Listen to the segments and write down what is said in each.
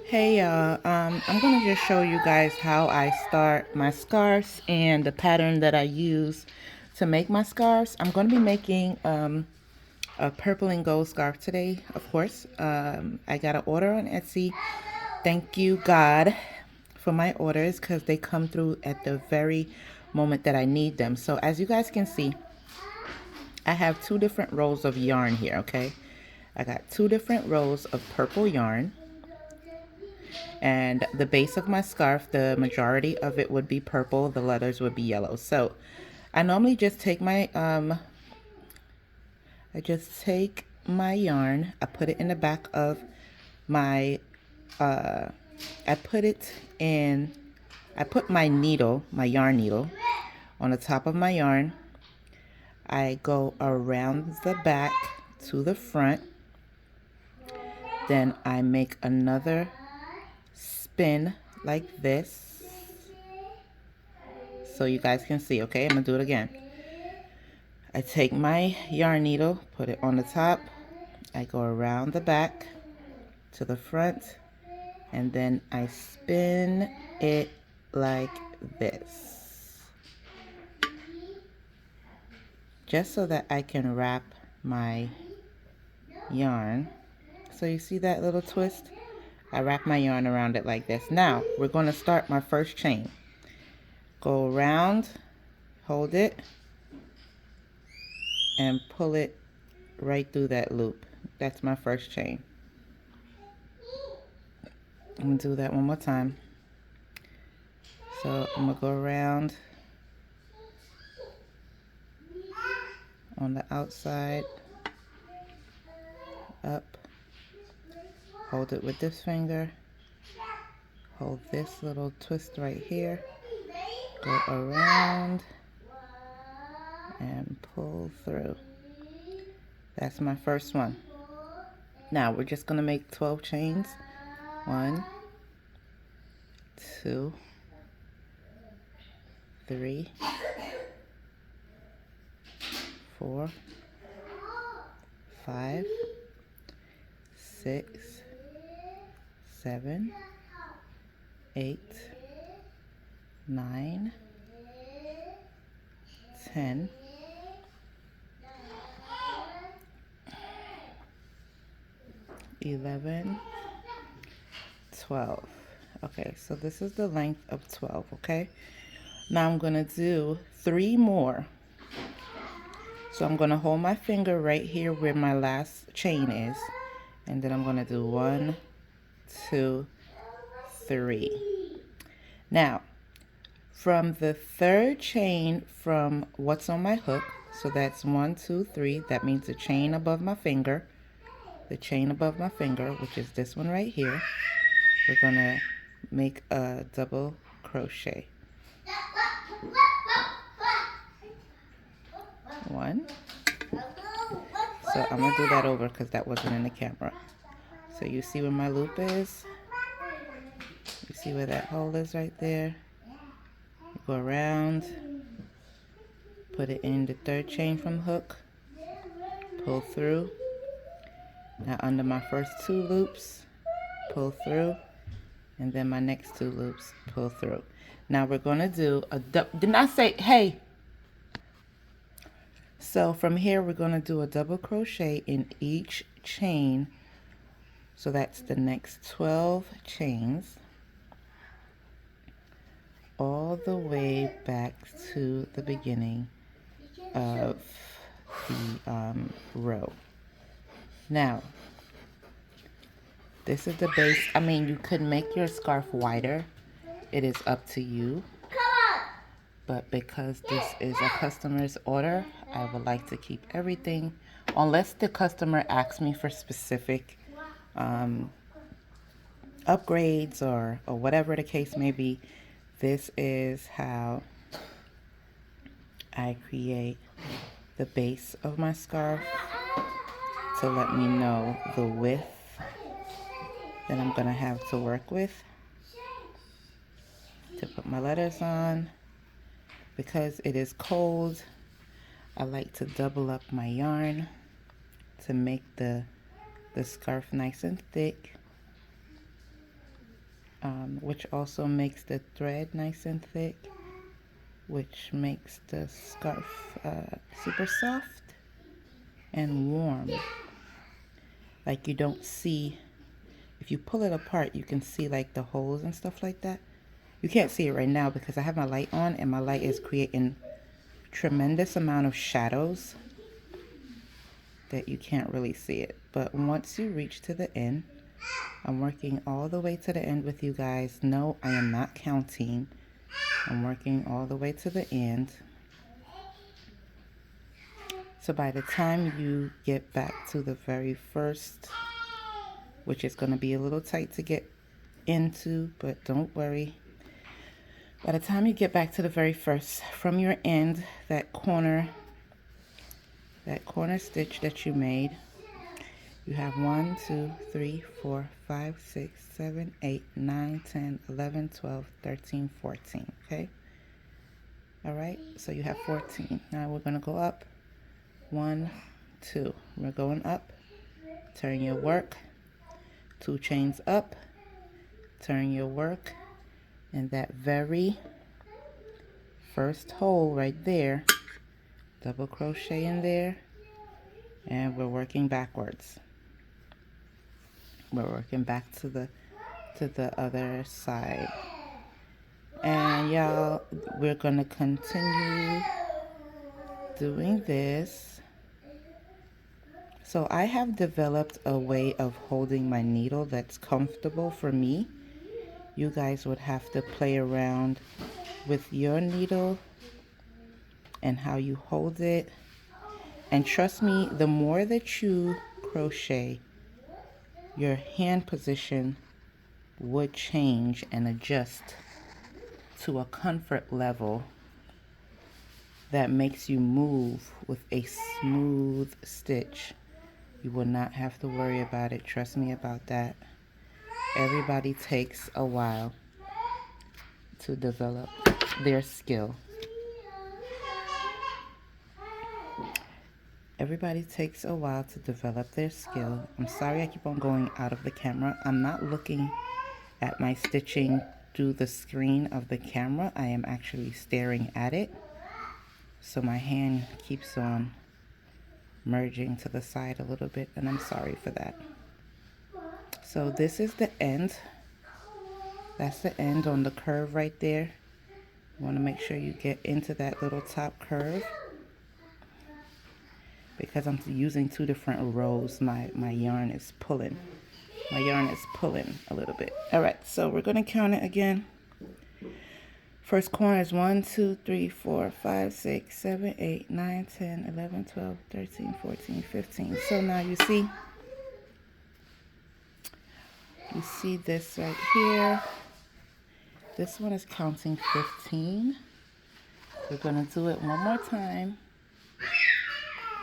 Hey y'all, I'm gonna just show you guys how I start my scarves and the pattern that I use to make my scarves. I'm gonna be making a purple and gold scarf today, of course. I got an order on Etsy. Thank you God for my orders because they come through at the very moment that I need them. So as you guys can see, I have two different rolls of yarn here, okay? I got two different rolls of purple yarn. And the base of my scarf, the majority of it would be purple, the letters would be yellow. So I normally just take my yarn, I put it in the back of my I put my needle, my yarn needle on the top of my yarn. I go around the back to the front. Then I make another spin like this, so you guys can see. Okay, I'm gonna do it again. I take my yarn needle, put it on the top, I go around the back to the front, and then I spin it like this, just so that I can wrap my yarn. So you see that little twist? I wrap my yarn around it like this. Now we're going to start my first chain. Go around, hold it, and pull it right through that loop. That's my first chain. I'm going to do that one more time. So I'm going to go around on the outside, up, hold it with this finger, hold this little twist right here, go around, and pull through. That's my first one. Now we're just going to make 12 chains. 1, 2, 3, 4, 5, 6, 7, 8, 9, 10, 11, 12. Okay, so this is the length of 12, okay? Now I'm going to do 3 more. So I'm going to hold my finger right here where my last chain is, and then I'm going to do 1, 2, 3. Now, from the third chain from what's on my hook, so that's 1, 2, 3, that means the chain above my finger, which is this one right here, we're going to make a double crochet. 1. So I'm going to do that over because that wasn't in the camera. So you see where my loop is? You see where that hole is right there? You go around, put it in the third chain from hook, pull through. Now under my first 2 loops, pull through, and then my next 2 loops, pull through. Now we're going to do a didn't I say, hey? So from here we're going to do a double crochet in each chain. So that's the next 12 chains, all the way back to the beginning of the row. Now, this is the base. I mean, you could make your scarf wider. It is up to you. But because this is a customer's order, I would like to keep everything, unless the customer asks me for specific upgrades or whatever the case may be. This is how I create the base of my scarf to let me know the width that I'm going to have to work with to put my letters on. Because it is cold, I like to double up my yarn to make the scarf nice and thick. which also makes the thread nice and thick, which makes the scarf super soft and warm. Like you don't see, if you pull it apart, you can see like the holes and stuff like that. You can't see it right now because I have my light on and my light is creating tremendous amount of shadows that you can't really see it. But once you reach to the end, I'm working all the way to the end with you guys. No, I am not counting. I'm working all the way to the end. So by the time you get back to the very first, which is going to be a little tight to get into, but don't worry. By the time you get back to the very first, from your end, that corner stitch that you made, you have 1, 2, 3, 4, 5, 6, 7, 8, 9, 10, 11, 12, 13, 14, okay? All right, so you have 14. Now we're gonna go up, 1, 2. We're going up, turn your work, 2 chains up, turn your work, and that very first hole right there, double crochet in there, and we're working backwards. We're working back to the other side. And y'all, we're gonna continue doing this. So I have developed a way of holding my needle that's comfortable for me. You guys would have to play around with your needle and how you hold it. And trust me, the more that you crochet, your hand position would change and adjust to a comfort level that makes you move with a smooth stitch. You will not have to worry about it. Trust me about that. Everybody takes a while to develop their skill. Everybody takes a while to develop their skill. I'm sorry I keep on going out of the camera. I'm not looking at my stitching through the screen of the camera. I am actually staring at it. So my hand keeps on merging to the side a little bit, and I'm sorry for that. So this is the end. That's the end on the curve right there. You want to make sure you get into that little top curve. Because I'm using 2 different rows, my yarn is pulling. My yarn is pulling a little bit. All right, so we're going to count it again. First corner is 1, 2, 3, 4, 5, 6, 7, 8, 9, 10, 11, 12, 13, 14, 15. So now you see this right here. This one is counting 15. We're going to do it one more time.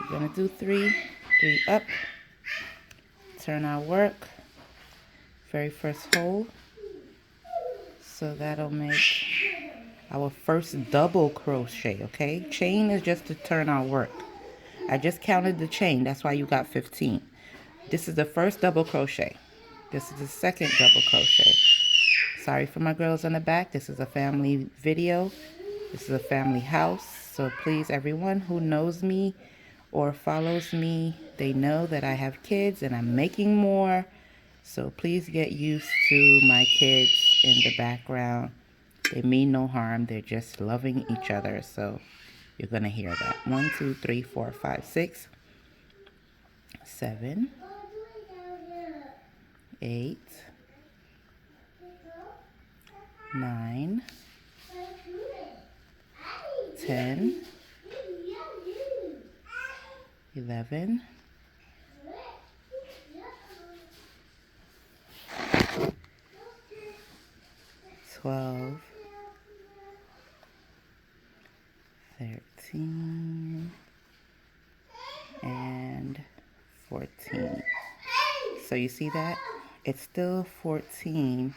We're going to do 3 up, turn our work, very first hole. So that'll make our first double crochet, okay? Chain is just to turn our work. I just counted the chain, that's why you got 15. This is the first double crochet. This is the second double crochet. Sorry for my girls in the back. This is a family video. This is a family house. So please, everyone who knows me or follows me, they know that I have kids and I'm making more. So please get used to my kids in the background. They mean no harm. They're just loving each other. So you're going to hear that. 1, 2, 3, 4, 5, 6, 7, 8, 9, 10, 11, 12, 13, and 14. So you see that? It's still 14.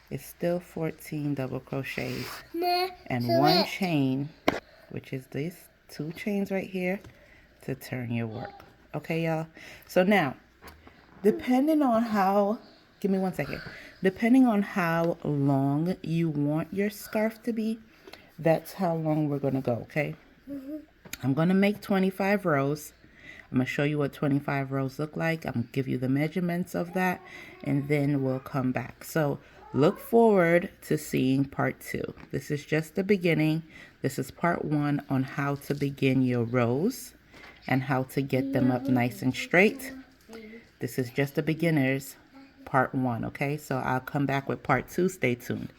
It's still 14 double crochets and 1 chain, which is these 2 chains right here to turn your work. Okay, y'all? So now, depending on how, give me 1 second. Depending on how long you want your scarf to be, that's how long we're going to go, okay? I'm going to make 25 rows. I'm going to show you what 25 rows look like. I'm going to give you the measurements of that, and then we'll come back. So look forward to seeing part 2. This is just the beginning. This is part 1 on how to begin your rows and how to get them up nice and straight. This is just the beginner's part 1, okay? So I'll come back with part 2. Stay tuned.